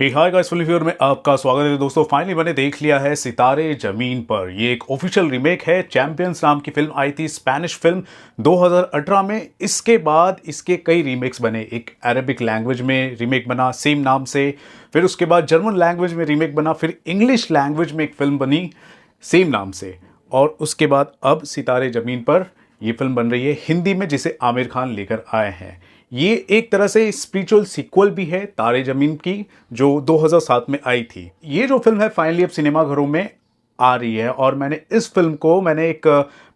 Hi guys, full reviewer में आपका स्वागत है दोस्तों। फाइनली मैंने देख लिया है सितारे जमीन पर। ये एक ऑफिशियल रीमेक है। चैंपियंस नाम की फिल्म आई थी, स्पेनिश फिल्म 2018 में। इसके बाद इसके कई रीमेक्स बने। एक अरेबिक लैंग्वेज में रीमेक बना सेम नाम से, फिर उसके बाद जर्मन लैंग्वेज में रीमेक बना, फिर इंग्लिश लैंग्वेज में एक फिल्म बनी सेम नाम से, और उसके बाद अब सितारे जमीन पर ये फिल्म बन रही है हिंदी में, जिसे आमिर खान लेकर आए हैं। ये एक तरह से स्पिरिचुअल सीक्वल भी है तारे जमीन की, जो 2007 में आई थी। ये जो फिल्म है फाइनली अब सिनेमाघरों में आ रही है, और मैंने इस फिल्म को एक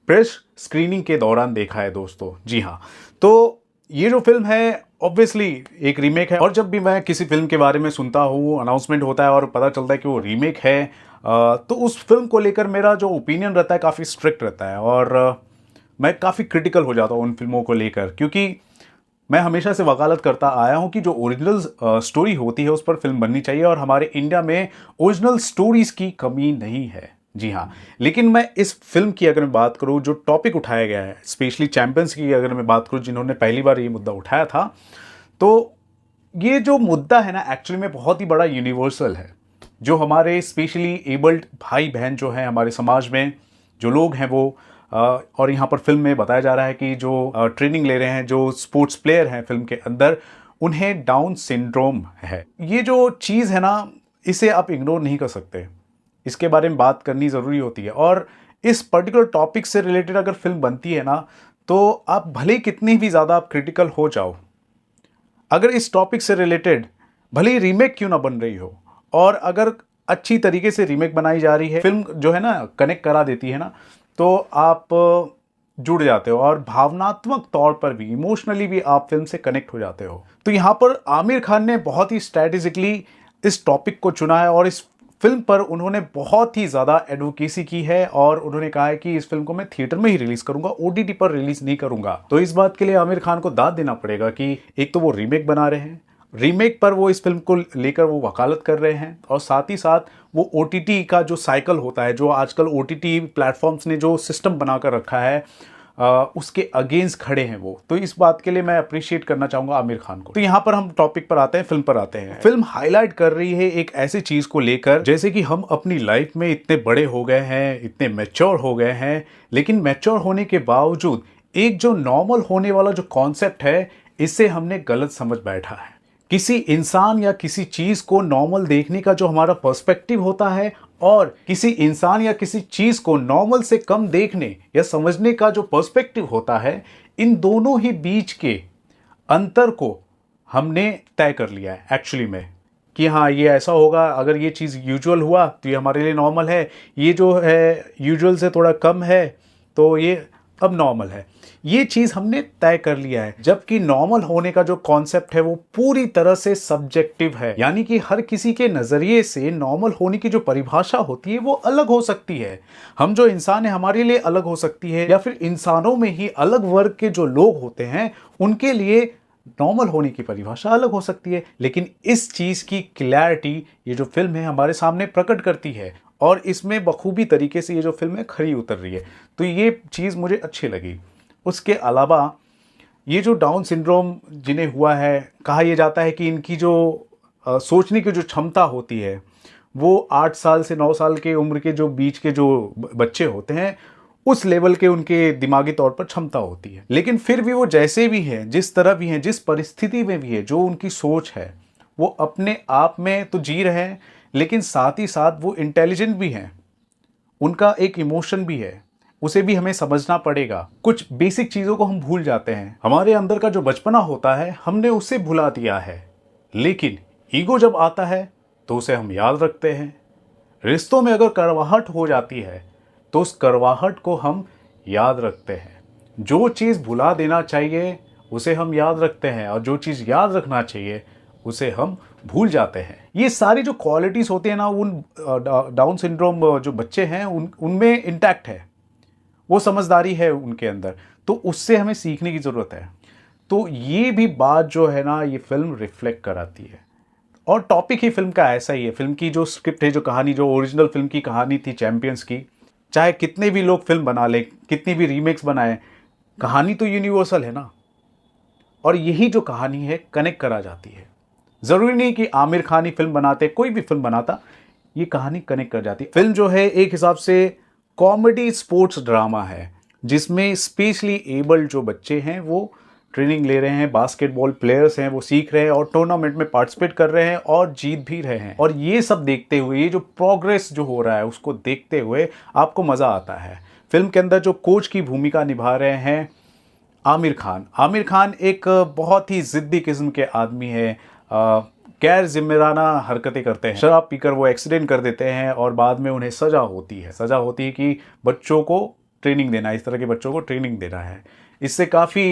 प्रेस स्क्रीनिंग के दौरान देखा है दोस्तों। जी हाँ, तो ये जो फिल्म है ऑब्वियसली एक रीमेक है, और जब भी मैं किसी फिल्म के बारे में सुनता हूँ, अनाउंसमेंट होता है और पता चलता है कि वो रीमेक है, तो उस फिल्म को लेकर मेरा जो ओपिनियन रहता है काफ़ी स्ट्रिक्ट रहता है, और मैं काफ़ी क्रिटिकल हो जाता हूँ उन फिल्मों को लेकर, क्योंकि मैं हमेशा से वकालत करता आया हूं कि जो ओरिजिनल स्टोरी होती है उस पर फिल्म बननी चाहिए, और हमारे इंडिया में ओरिजिनल स्टोरीज की कमी नहीं है। जी हाँ, लेकिन मैं इस फिल्म की अगर मैं बात करूं, जो टॉपिक उठाया गया है, स्पेशली चैंपियंस की अगर मैं बात करूं, जिन्होंने पहली बार ये मुद्दा उठाया था, तो ये जो मुद्दा है ना, एक्चुअली में बहुत ही बड़ा यूनिवर्सल है। जो हमारे स्पेशली एबल्ड भाई बहन जो हैं हमारे समाज में, जो लोग हैं वो और यहाँ पर फिल्म में बताया जा रहा है कि जो ट्रेनिंग ले रहे हैं, जो स्पोर्ट्स प्लेयर हैं फिल्म के अंदर, उन्हें डाउन सिंड्रोम है। ये जो चीज़ है ना, इसे आप इग्नोर नहीं कर सकते। इसके बारे में बात करनी ज़रूरी होती है, और इस पर्टिकुलर टॉपिक से रिलेटेड अगर फिल्म बनती है ना, तो आप भले कितनी भी ज़्यादा आप क्रिटिकल हो जाओ, अगर इस टॉपिक से रिलेटेड भले ही रीमेक क्यों ना बन रही हो, और अगर अच्छी तरीके से रीमेक बनाई जा रही है, फिल्म जो है ना कनेक्ट करा देती है ना, तो आप जुड़ जाते हो, और भावनात्मक तौर पर भी, इमोशनली भी आप फिल्म से कनेक्ट हो जाते हो। तो यहाँ पर आमिर खान ने बहुत ही स्ट्रैटेजिकली इस टॉपिक को चुना है, और इस फिल्म पर उन्होंने बहुत ही ज़्यादा एडवोकेसी की है, और उन्होंने कहा है कि इस फिल्म को मैं थिएटर में ही रिलीज करूंगा, ओटीटी पर रिलीज नहीं करूंगा। तो इस बात के लिए आमिर खान को दाद देना पड़ेगा कि एक तो वो रीमेक बना रहे हैं, रीमेक पर वो इस फिल्म को लेकर वो वकालत कर रहे हैं, और साथ ही साथ वो ओटीटी का जो साइकिल होता है, जो आजकल ओटीटी प्लेटफॉर्म्स ने जो सिस्टम बनाकर रखा है, उसके अगेंस्ट खड़े हैं वो। तो इस बात के लिए मैं अप्रिशिएट करना चाहूंगा आमिर खान को। तो यहाँ पर हम टॉपिक पर आते हैं, फिल्म पर आते हैं। फिल्म हाईलाइट कर रही है एक ऐसी चीज को लेकर, जैसे कि हम अपनी लाइफ में इतने बड़े हो गए हैं, इतने मैच्योर हो गए हैं, लेकिन मैच्योर होने के बावजूद एक जो नॉर्मल होने वाला जो कॉन्सेप्ट है, इसे हमने गलत समझ बैठा है। किसी इंसान या किसी चीज को नॉर्मल देखने का जो हमारा पर्सपेक्टिव होता है, और किसी इंसान या किसी चीज को नॉर्मल से कम देखने या समझने का जो पर्सपेक्टिव होता है, इन दोनों ही बीच के अंतर को हमने तय कर लिया है एक्चुअली में, कि हाँ ये ऐसा होगा। अगर ये चीज़ यूजुअल हुआ तो ये हमारे लिए नॉर्मल है, ये जो है यूजुअल से थोड़ा कम है तो ये अब नॉर्मल है। ये चीज़ हमने तय कर लिया है, जबकि नॉर्मल होने का जो कॉन्सेप्ट है वो पूरी तरह से सब्जेक्टिव है। यानी कि हर किसी के नज़रिए से नॉर्मल होने की जो परिभाषा होती है वो अलग हो सकती है। हम जो इंसान है हमारे लिए अलग हो सकती है, या फिर इंसानों में ही अलग वर्ग के जो लोग होते हैं उनके लिए नॉर्मल होने की परिभाषा अलग हो सकती है। लेकिन इस चीज़ की क्लैरिटी ये जो फिल्म है हमारे सामने प्रकट करती है, और इसमें बखूबी तरीके से ये जो फिल्म है खरी उतर रही है। तो ये चीज़ मुझे अच्छी लगी। उसके अलावा ये जो डाउन सिंड्रोम जिन्हें हुआ है, कहा यह जाता है कि इनकी जो सोचने की जो क्षमता होती है वो 8 साल से 9 साल के उम्र के जो बीच के जो बच्चे होते हैं, उस लेवल के उनके दिमागी तौर पर क्षमता होती है। लेकिन फिर भी वो जैसे भी हैं, जिस तरह भी हैं, जिस परिस्थिति में भी है, जो उनकी सोच है वो अपने आप में तो जी रहे हैं, लेकिन साथ ही साथ वो इंटेलिजेंट भी हैं। उनका एक इमोशन भी है, उसे भी हमें समझना पड़ेगा। कुछ बेसिक चीज़ों को हम भूल जाते हैं। हमारे अंदर का जो बचपना होता है हमने उसे भुला दिया है, लेकिन ईगो जब आता है तो उसे हम याद रखते हैं। रिश्तों में अगर कड़वाहट हो जाती है तो उस कड़वाहट को हम याद रखते हैं। जो चीज़ भुला देना चाहिए उसे हम याद रखते हैं, और जो चीज़ याद रखना चाहिए उसे हम भूल जाते हैं। ये सारी जो क्वालिटीज़ होती है ना, उन डाउन सिंड्रोम जो बच्चे हैं उनमें इंटैक्ट है, वो समझदारी है उनके अंदर। तो उससे हमें सीखने की ज़रूरत है। तो ये भी बात जो है ना, ये फिल्म रिफ्लेक्ट कराती है, और टॉपिक ही फिल्म का ऐसा ही है। फिल्म की जो स्क्रिप्ट है, जो कहानी, जो ओरिजिनल फिल्म की कहानी थी चैंपियंस की, चाहे कितने भी लोग फिल्म बना ले, कितनी भी रीमेक्स बनाए, कहानी तो यूनिवर्सल है ना, और यही जो कहानी है कनेक्ट करा जाती है। ज़रूरी नहीं कि आमिर खान ही फिल्म बनाते, कोई भी फिल्म बनाता, ये कहानी कनेक्ट कर जाती। फिल्म जो है एक हिसाब से कॉमेडी स्पोर्ट्स ड्रामा है, जिसमें स्पेशली एबल्ड जो बच्चे हैं वो ट्रेनिंग ले रहे हैं, बास्केटबॉल प्लेयर्स हैं वो सीख रहे हैं और टूर्नामेंट में पार्टिसिपेट कर रहे हैं और जीत भी रहे हैं। और ये सब देखते हुए, ये जो प्रोग्रेस जो हो रहा है उसको देखते हुए आपको मज़ा आता है। फिल्म के अंदर जो कोच की भूमिका निभा रहे हैं आमिर खान। आमिर खान एक बहुत ही ज़िद्दी किस्म के आदमी है, गैर जिम्मेदाराना हरकतें करते हैं। शराब पीकर वो एक्सीडेंट कर देते हैं और बाद में उन्हें सज़ा होती है कि बच्चों को ट्रेनिंग देना, इस तरह के बच्चों को ट्रेनिंग देना है। इससे काफ़ी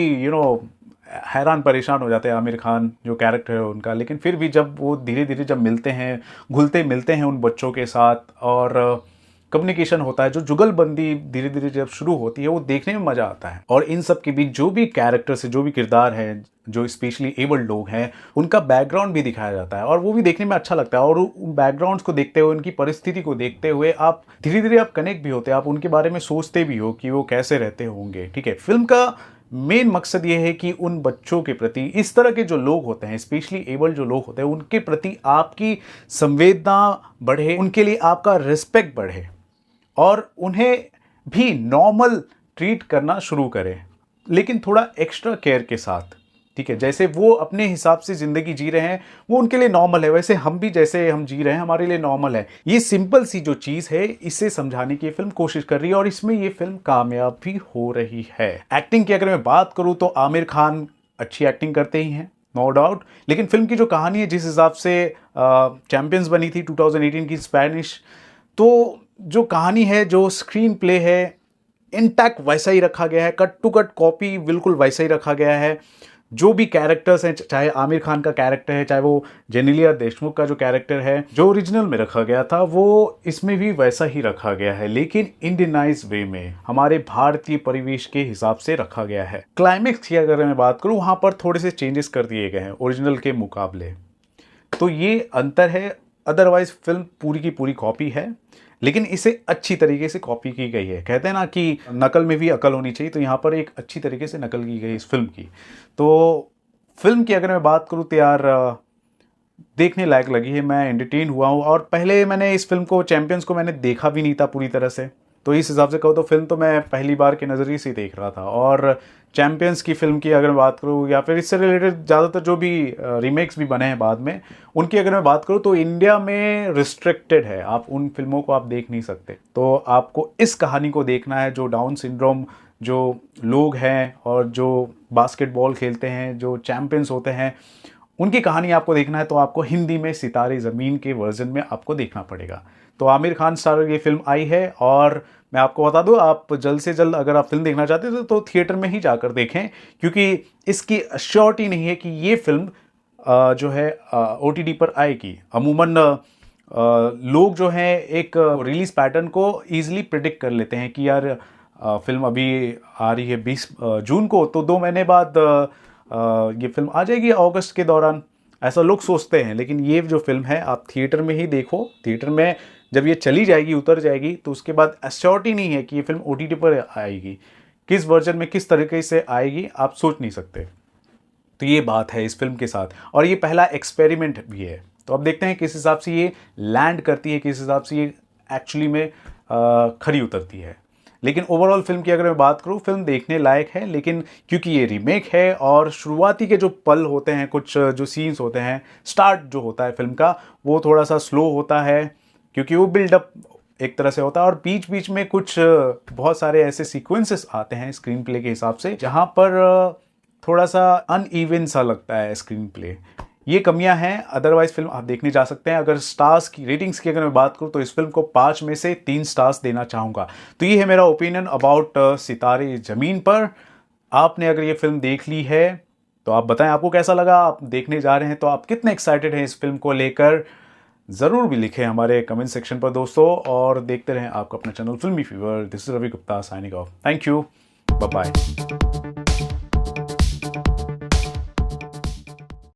हैरान परेशान हो जाते हैं आमिर खान जो कैरेक्टर है उनका। लेकिन फिर भी जब वो धीरे धीरे जब मिलते हैं, घुलते मिलते हैं उन बच्चों के साथ और कम्युनिकेशन होता है, जो जुगलबंदी धीरे धीरे जब शुरू होती है, वो देखने में मज़ा आता है। और इन सब के बीच जो भी कैरेक्टर्स है, जो भी किरदार हैं, जो स्पेशली एबल्ड लोग हैं, उनका बैकग्राउंड भी दिखाया जाता है और वो भी देखने में अच्छा लगता है। और उन बैकग्राउंड्स को देखते हुए, उनकी परिस्थिति को देखते हुए आप धीरे धीरे आप कनेक्ट भी होते हैं, आप उनके बारे में सोचते भी हो कि वो कैसे रहते होंगे। ठीक है, फिल्म का मेन मकसद ये है कि उन बच्चों के प्रति, इस तरह के जो लोग होते हैं, स्पेशली एबल्ड जो लोग होते हैं, उनके प्रति आपकी संवेदना बढ़े, उनके लिए आपका रिस्पेक्ट बढ़े और उन्हें भी नॉर्मल ट्रीट करना शुरू करें, लेकिन थोड़ा एक्स्ट्रा केयर के साथ। ठीक है, जैसे वो अपने हिसाब से ज़िंदगी जी रहे हैं वो उनके लिए नॉर्मल है, वैसे हम भी जैसे हम जी रहे हैं हमारे लिए नॉर्मल है। ये सिंपल सी जो चीज़ है, इसे समझाने की फिल्म कोशिश कर रही है और इसमें ये फिल्म कामयाब भी हो रही है। एक्टिंग की अगर मैं बात करूँ तो आमिर खान अच्छी एक्टिंग करते ही हैं, नो डाउट। लेकिन फिल्म की जो कहानी है, जिस हिसाब से चैंपियंस बनी थी 2018 की स्पेनिश, तो जो कहानी है, जो स्क्रीन प्ले है, इंटैक्ट वैसा ही रखा गया है, कट टू कट कॉपी बिल्कुल वैसा ही रखा गया है। जो भी कैरेक्टर्स हैं, चाहे आमिर खान का कैरेक्टर है, चाहे वो जेनेलिया देशमुख का जो कैरेक्टर है, जो ओरिजिनल में रखा गया था, वो इसमें भी वैसा ही रखा गया है, लेकिन इंडियनाइज वे में, हमारे भारतीय परिवेश के हिसाब से रखा गया है। क्लाइमेक्स की अगर मैं बात करूँ, वहाँ पर थोड़े से चेंजेस कर दिए गए हैं ओरिजिनल के मुकाबले, तो ये अंतर है। अदरवाइज फिल्म पूरी की पूरी कॉपी है, लेकिन इसे अच्छी तरीके से कॉपी की गई है। कहते हैं ना कि नकल में भी अकल होनी चाहिए, तो यहाँ पर एक अच्छी तरीके से नकल की गई इस फिल्म की। तो फिल्म की अगर मैं बात करूँ तो यार देखने लायक लगी है, मैं एंटरटेन हुआ हूँ। और पहले मैंने इस फिल्म को, चैंपियंस को मैंने देखा भी नहीं था पूरी तरह से, तो इस हिसाब से कहो तो फिल्म तो मैं पहली बार के नज़रिए से देख रहा था। और चैंपियंस की फिल्म की अगर मैं बात करूँ, या फिर इससे रिलेटेड ज़्यादातर जो भी रीमेक्स भी बने हैं बाद में, उनकी अगर मैं बात करूँ तो इंडिया में रिस्ट्रिक्टेड है, आप उन फिल्मों को आप देख नहीं सकते। तो आपको इस कहानी को देखना है, जो डाउन सिंड्रोम जो लोग हैं और जो बास्केटबॉल खेलते हैं, जो चैंपियंस होते हैं, उनकी कहानी आपको देखना है, तो आपको हिंदी में सितारे ज़मीन के वर्जन में आपको देखना पड़ेगा। तो आमिर खान स्टारर ये फिल्म आई है और मैं आपको बता दूं, आप जल्द से जल्द अगर आप फिल्म देखना चाहते हो तो थिएटर में ही जाकर देखें, क्योंकि इसकी श्योरिटी नहीं है कि ये फिल्म जो है OTT पर आएगी। अमूमन लोग जो हैं एक रिलीज़ पैटर्न को ईजिली प्रिडिक्ट कर लेते हैं कि यार फिल्म अभी आ रही है 20 जून को, तो 2 महीने बाद ये फिल्म आ जाएगी अगस्त के दौरान, ऐसा लोग सोचते हैं। लेकिन ये जो फिल्म है आप थिएटर में ही देखो। थिएटर में जब ये चली जाएगी, उतर जाएगी, तो उसके बाद एश्योरिटी नहीं है कि ये फिल्म OTT पर आएगी। किस वर्जन में किस तरीके से आएगी आप सोच नहीं सकते। तो ये बात है इस फिल्म के साथ, और ये पहला एक्सपेरिमेंट भी है। तो अब देखते हैं किस हिसाब से ये लैंड करती है, किस हिसाब से ये एक्चुअली में खरी उतरती है। लेकिन ओवरऑल फिल्म की अगर मैं बात करूँ, फिल्म देखने लायक है, लेकिन क्योंकि ये रीमेक है और शुरुआती के जो पल होते हैं, कुछ जो सीन्स होते हैं, स्टार्ट जो होता है फिल्म का, वो थोड़ा सा स्लो होता है, क्योंकि वो बिल्डअप एक तरह से होता है। और बीच बीच में कुछ बहुत सारे ऐसे सीक्वेंसेस आते हैं स्क्रीन प्ले के हिसाब से, जहाँ पर थोड़ा सा अनइवन सा लगता है स्क्रीन प्ले। ये कमियां हैं, अदरवाइज फिल्म आप देखने जा सकते हैं। अगर स्टार्स की, रेटिंग्स की अगर मैं बात करूं, तो इस फिल्म को 5 में से 3 स्टार्स देना चाहूँगा। तो ये है मेरा ओपिनियन अबाउट सितारे ज़मीन पर। आपने अगर ये फिल्म देख ली है तो आप बताएं आपको कैसा लगा। आप देखने जा रहे हैं तो आप कितने एक्साइटेड हैं इस फिल्म को लेकर, ज़रूर भी लिखें हमारे कमेंट सेक्शन पर दोस्तों। और देखते रहें आपका अपना channel Filmy Fever. This is Ravi Gupta signing off. Thank you, bye bye.